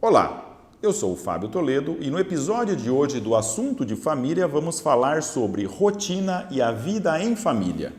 Olá, eu sou o Fábio Toledo e no episódio de hoje do Assunto de Família vamos falar sobre rotina e a vida em família.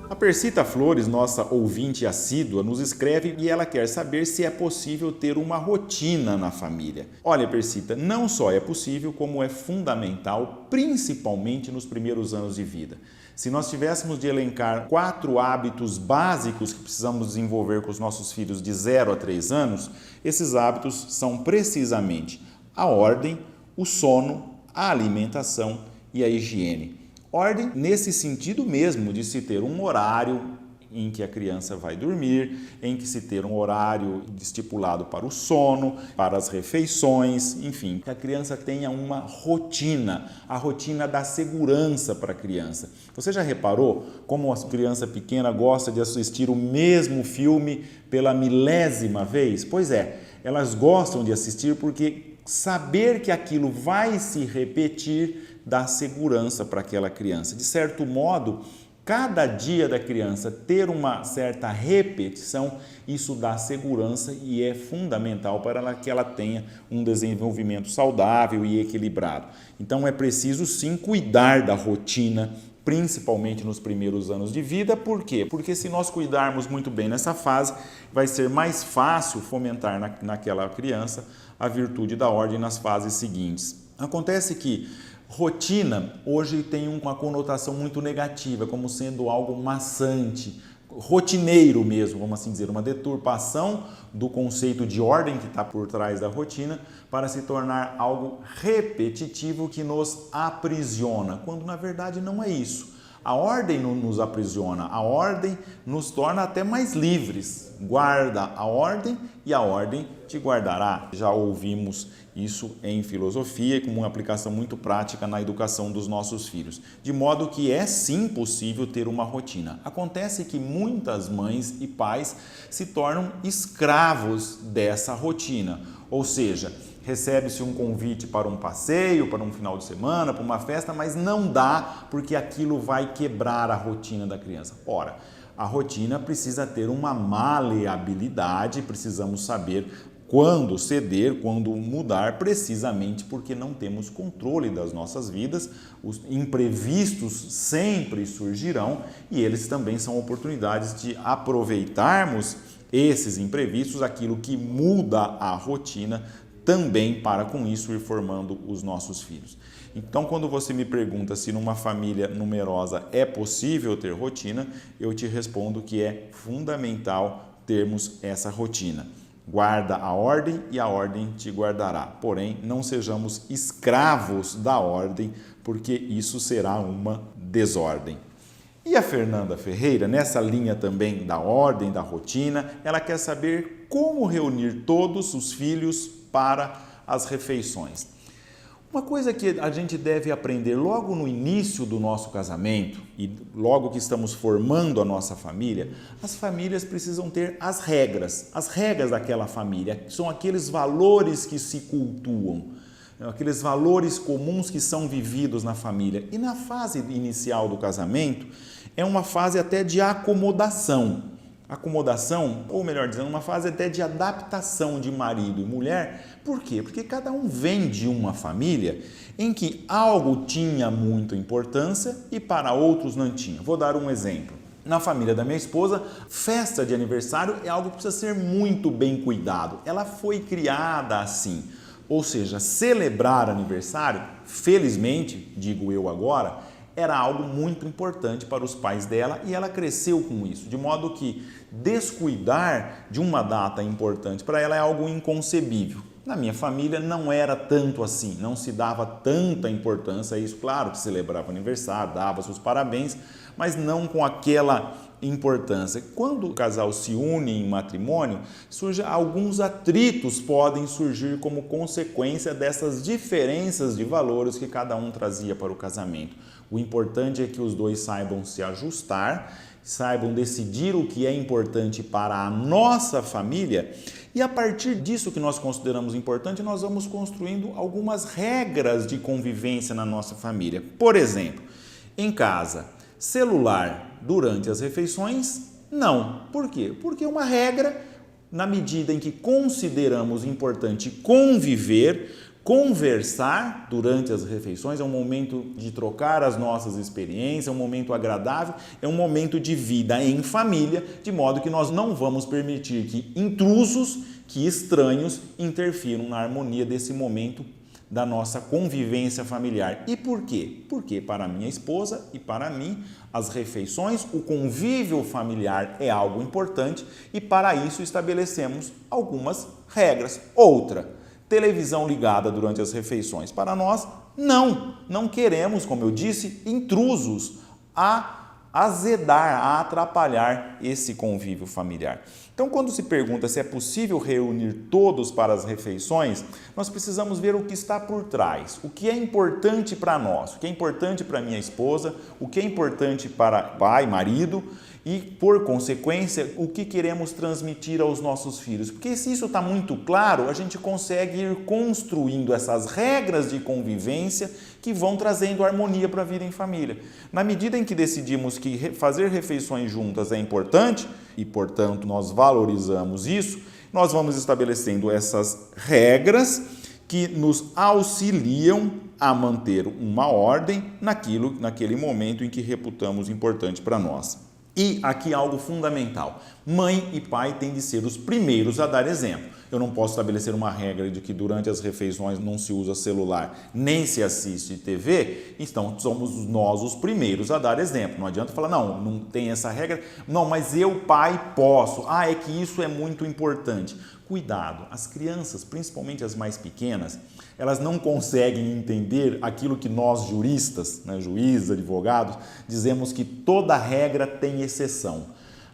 A Persita Flores, nossa ouvinte assídua, nos escreve e ela quer saber se é possível ter uma rotina na família. Olha, Persita, não só é possível, como é fundamental, principalmente nos primeiros anos de vida. Se nós tivéssemos de elencar 4 hábitos básicos que precisamos desenvolver com os nossos filhos de 0 a 3 anos, esses hábitos são precisamente a ordem, o sono, a alimentação e a higiene. Ordem nesse sentido mesmo de se ter um horário em que a criança vai dormir, em que se ter um horário estipulado para o sono, para as refeições, enfim, que a criança tenha uma rotina, a rotina da segurança para a criança. Você já reparou como a criança pequena gosta de assistir o mesmo filme pela milésima vez? Pois é, elas gostam de assistir porque saber que aquilo vai se repetir dá segurança para aquela criança. De certo modo, cada dia da criança ter uma certa repetição, isso dá segurança e é fundamental para que ela tenha um desenvolvimento saudável e equilibrado. Então é preciso sim cuidar da rotina, principalmente nos primeiros anos de vida. Por quê? Porque se nós cuidarmos muito bem nessa fase, vai ser mais fácil fomentar naquela criança a virtude da ordem nas fases seguintes. Acontece que rotina hoje tem uma conotação muito negativa, como sendo algo maçante, rotineiro mesmo, vamos assim dizer, uma deturpação do conceito de ordem que está por trás da rotina para se tornar algo repetitivo que nos aprisiona, quando na verdade não é isso. A ordem não nos aprisiona, a ordem nos torna até mais livres. Guarda a ordem e a ordem te guardará. Já ouvimos isso em filosofia como uma aplicação muito prática na educação dos nossos filhos. De modo que é sim possível ter uma rotina. Acontece que muitas mães e pais se tornam escravos dessa rotina, ou seja, recebe-se um convite para um passeio, para um final de semana, para uma festa, mas não dá porque aquilo vai quebrar a rotina da criança. Ora, a rotina precisa ter uma maleabilidade, precisamos saber quando ceder, quando mudar, precisamente porque não temos controle das nossas vidas, os imprevistos sempre surgirão e eles também são oportunidades de aproveitarmos esses imprevistos, aquilo que muda a rotina, também para com isso ir formando os nossos filhos. Então, quando você me pergunta se numa família numerosa é possível ter rotina, eu te respondo que é fundamental termos essa rotina. Guarda a ordem e a ordem te guardará. Porém, não sejamos escravos da ordem, porque isso será uma desordem. E a Fernanda Ferreira, nessa linha também da ordem, da rotina, ela quer saber como reunir todos os filhos para as refeições. Uma coisa que a gente deve aprender logo no início do nosso casamento e logo que estamos formando a nossa família, as famílias precisam ter as regras daquela família, são aqueles valores que se cultuam, aqueles valores comuns que são vividos na família. E na fase inicial do casamento é uma fase até de acomodação, ou melhor dizendo, uma fase até de adaptação de marido e mulher. Por quê? Porque cada um vem de uma família em que algo tinha muita importância e para outros não tinha. Vou dar um exemplo. Na família da minha esposa, festa de aniversário é algo que precisa ser muito bem cuidado. Ela foi criada assim. Ou seja, celebrar aniversário, felizmente, digo eu agora, era algo muito importante para os pais dela e ela cresceu com isso, de modo que descuidar de uma data importante para ela é algo inconcebível. Na minha família não era tanto assim, não se dava tanta importância a isso. Claro que celebrava aniversário, dava seus parabéns, mas não com aquela importância. Quando o casal se une em matrimônio, alguns atritos podem surgir como consequência dessas diferenças de valores que cada um trazia para o casamento. O importante é que os dois saibam se ajustar, saibam decidir o que é importante para a nossa família e a partir disso que nós consideramos importante, nós vamos construindo algumas regras de convivência na nossa família. Por exemplo, Em casa, celular durante as refeições? Não. Por quê? Porque é uma regra, na medida em que consideramos importante conversar durante as refeições, é um momento de trocar as nossas experiências, é um momento agradável, é um momento de vida em família, de modo que nós não vamos permitir que intrusos, que estranhos interfiram na harmonia desse momento da nossa convivência familiar. E por quê? Porque para minha esposa e para mim, as refeições, o convívio familiar é algo importante e para isso estabelecemos algumas regras. Outra, televisão ligada durante as refeições. Para nós, não queremos, como eu disse, intrusos a azedar, a atrapalhar esse convívio familiar. Então, quando se pergunta se é possível reunir todos para as refeições, nós precisamos ver o que está por trás, o que é importante para nós, o que é importante para minha esposa, o que é importante para pai, marido e, por consequência, o que queremos transmitir aos nossos filhos. Porque se isso está muito claro, a gente consegue ir construindo essas regras de convivência que vão trazendo harmonia para a vida em família. Na medida em que decidimos que fazer refeições juntas é importante e, portanto, nós valorizamos isso, nós vamos estabelecendo essas regras que nos auxiliam a manter uma ordem naquele momento em que reputamos importante para nós. E aqui algo fundamental, mãe e pai têm de ser os primeiros a dar exemplo. Eu não posso estabelecer uma regra de que durante as refeições não se usa celular, nem se assiste TV, então somos nós os primeiros a dar exemplo. Não adianta falar, não tem essa regra, não, mas eu, pai, posso. É que isso é muito importante. Cuidado, as crianças, principalmente as mais pequenas, elas não conseguem entender aquilo que nós juristas, juízes, advogados, dizemos que toda regra tem exceção.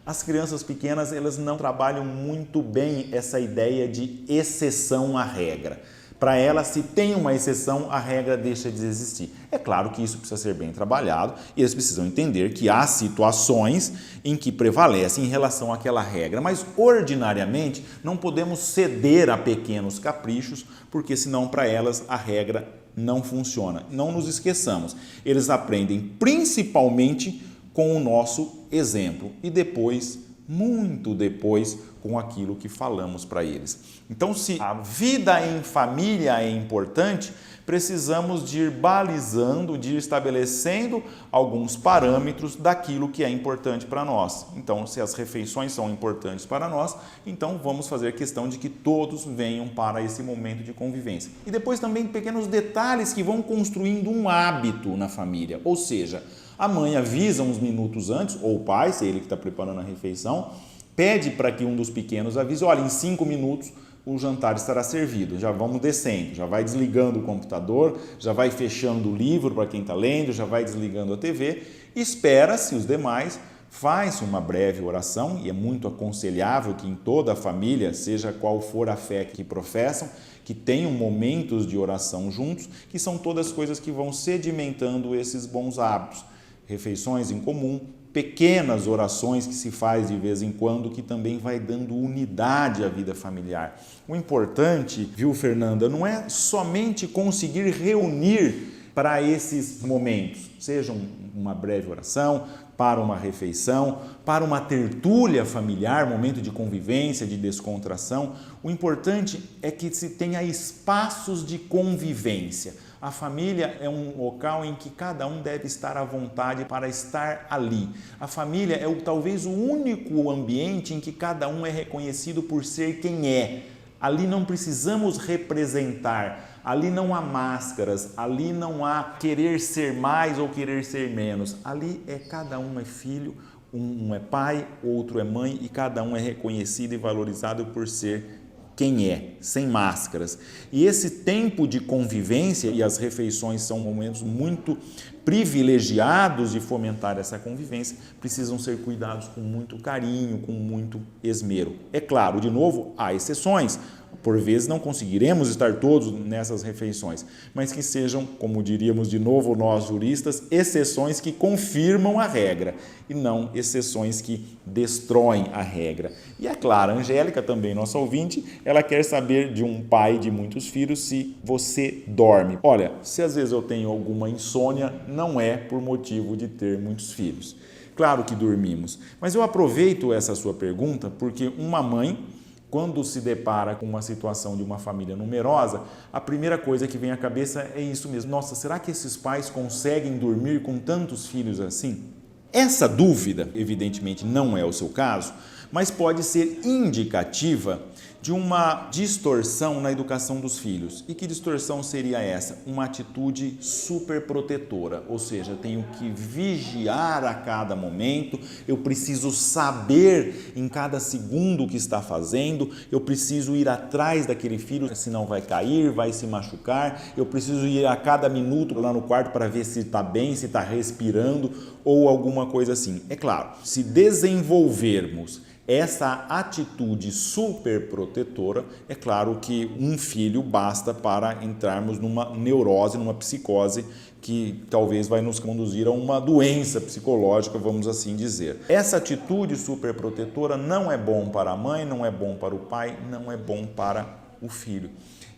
As crianças pequenas, elas não trabalham muito bem essa ideia de exceção à regra. Para elas, se tem uma exceção, a regra deixa de existir. É claro que isso precisa ser bem trabalhado e eles precisam entender que há situações em que prevalecem em relação àquela regra, mas ordinariamente não podemos ceder a pequenos caprichos, porque senão para elas a regra não funciona. Não nos esqueçamos, eles aprendem principalmente com o nosso exemplo e depois, muito depois, com aquilo que falamos para eles. Então, se a vida em família é importante, precisamos de ir balizando, de ir estabelecendo alguns parâmetros daquilo que é importante para nós. Então, se as refeições são importantes para nós, então vamos fazer questão de que todos venham para esse momento de convivência. E depois também pequenos detalhes que vão construindo um hábito na família, ou seja, a mãe avisa uns minutos antes, ou o pai, se é ele que está preparando a refeição, pede para que um dos pequenos avise, olha, em 5 minutos o jantar estará servido, já vamos descendo, já vai desligando o computador, já vai fechando o livro para quem está lendo, já vai desligando a TV, espera-se os demais, faz uma breve oração, e é muito aconselhável que em toda a família, seja qual for a fé que professam, que tenham momentos de oração juntos, que são todas coisas que vão sedimentando esses bons hábitos. Refeições em comum, pequenas orações que se faz de vez em quando, que também vai dando unidade à vida familiar. O importante, viu, Fernanda, não é somente conseguir reunir para esses momentos, seja uma breve oração, para uma refeição, para uma tertúlia familiar, momento de convivência, de descontração. O importante é que se tenha espaços de convivência. A família é um local em que cada um deve estar à vontade para estar ali. A família é talvez o único ambiente em que cada um é reconhecido por ser quem é. Ali não precisamos representar, ali não há máscaras, ali não há querer ser mais ou querer ser menos. Ali cada um é filho, um é pai, outro é mãe e cada um é reconhecido e valorizado por ser quem é, sem máscaras. E esse tempo de convivência, e as refeições são momentos muito privilegiados de fomentar essa convivência, precisam ser cuidados com muito carinho, com muito esmero. É claro, de novo, há exceções. Por vezes não conseguiremos estar todos nessas refeições, mas que sejam, como diríamos de novo nós juristas, exceções que confirmam a regra e não exceções que destroem a regra. E é claro, a Angélica também, nossa ouvinte, ela quer saber de um pai de muitos filhos se você dorme. Olha, se às vezes eu tenho alguma insônia, não é por motivo de ter muitos filhos. Claro que dormimos, mas eu aproveito essa sua pergunta porque uma mãe, quando se depara com uma situação de uma família numerosa, a primeira coisa que vem à cabeça é isso mesmo. Nossa, será que esses pais conseguem dormir com tantos filhos assim? Essa dúvida, evidentemente, não é o seu caso, mas pode ser indicativa de uma distorção na educação dos filhos. E que distorção seria essa? Uma atitude superprotetora, ou seja, tenho que vigiar a cada momento, eu preciso saber em cada segundo o que está fazendo, eu preciso ir atrás daquele filho, senão vai cair, vai se machucar, eu preciso ir a cada minuto lá no quarto para ver se está bem, se está respirando ou alguma coisa assim. É claro, se desenvolvermos essa atitude superprotetora, é claro que um filho basta para entrarmos numa neurose, numa psicose que talvez vai nos conduzir a uma doença psicológica, vamos assim dizer. Essa atitude superprotetora não é bom para a mãe, não é bom para o pai, não é bom para o filho.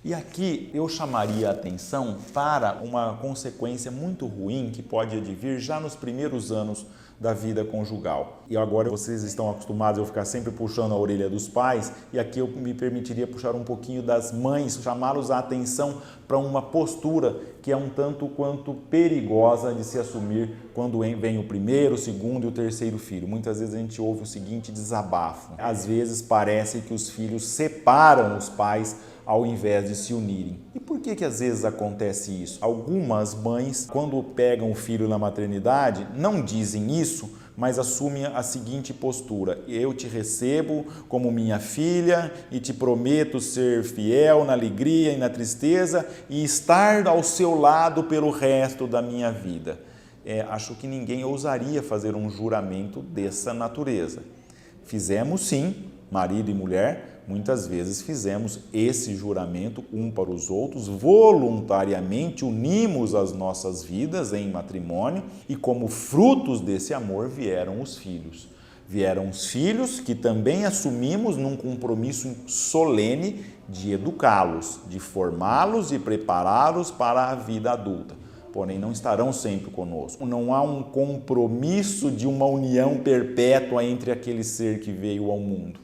E aqui eu chamaria a atenção para uma consequência muito ruim que pode advir já nos primeiros anos da vida conjugal. E agora vocês estão acostumados a eu ficar sempre puxando a orelha dos pais, e aqui eu me permitiria puxar um pouquinho das mães, chamá-los a atenção para uma postura que é um tanto quanto perigosa de se assumir quando vem o primeiro, o segundo e o terceiro filho. Muitas vezes a gente ouve o seguinte desabafo. Às vezes parece que os filhos separam os pais ao invés de se unirem. E por que às vezes acontece isso? Algumas mães, quando pegam o filho na maternidade, não dizem isso, mas assumem a seguinte postura: eu te recebo como minha filha e te prometo ser fiel na alegria e na tristeza e estar ao seu lado pelo resto da minha vida. Acho que ninguém ousaria fazer um juramento dessa natureza. Fizemos sim, marido e mulher, muitas vezes fizemos esse juramento um para os outros, voluntariamente unimos as nossas vidas em matrimônio e como frutos desse amor vieram os filhos. Vieram os filhos que também assumimos num compromisso solene de educá-los, de formá-los e prepará-los para a vida adulta. Porém, não estarão sempre conosco. Não há um compromisso de uma união perpétua entre aquele ser que veio ao mundo.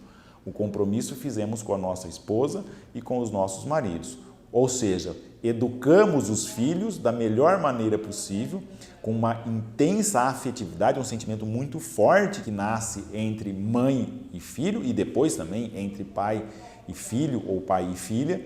O compromisso fizemos com a nossa esposa e com os nossos maridos. Ou seja, educamos os filhos da melhor maneira possível, com uma intensa afetividade, um sentimento muito forte que nasce entre mãe e filho e depois também entre pai e filho ou pai e filha,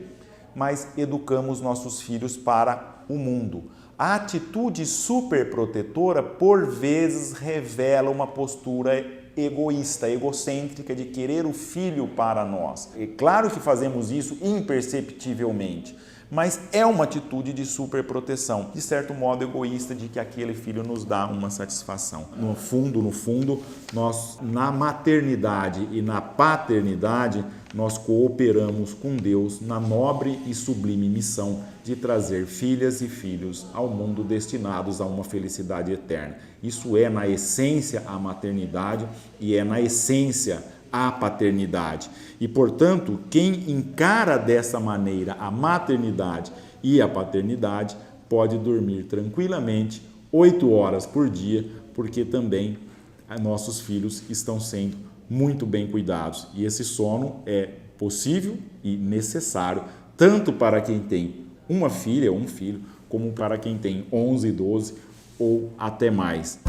mas educamos nossos filhos para o mundo. A atitude superprotetora, por vezes, revela uma postura egoísta, egocêntrica de querer o filho para nós. É claro que fazemos isso imperceptivelmente, mas é uma atitude de superproteção, de certo modo egoísta, de que aquele filho nos dá uma satisfação. No fundo, nós na maternidade e na paternidade, nós cooperamos com Deus na nobre e sublime missão de trazer filhas e filhos ao mundo destinados a uma felicidade eterna. Isso é, na essência, a maternidade e é, na essência, a paternidade. E, portanto, quem encara dessa maneira a maternidade e a paternidade pode dormir tranquilamente 8 horas por dia, porque também nossos filhos estão sendo muito bem cuidados. E esse sono é possível e necessário, tanto para quem tem uma filha ou um filho, como para quem tem 11, 12 ou até mais.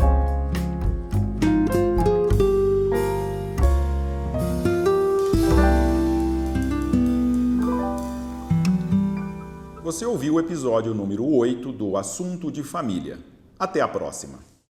Você ouviu o episódio número 8 do Assunto de Família. Até a próxima!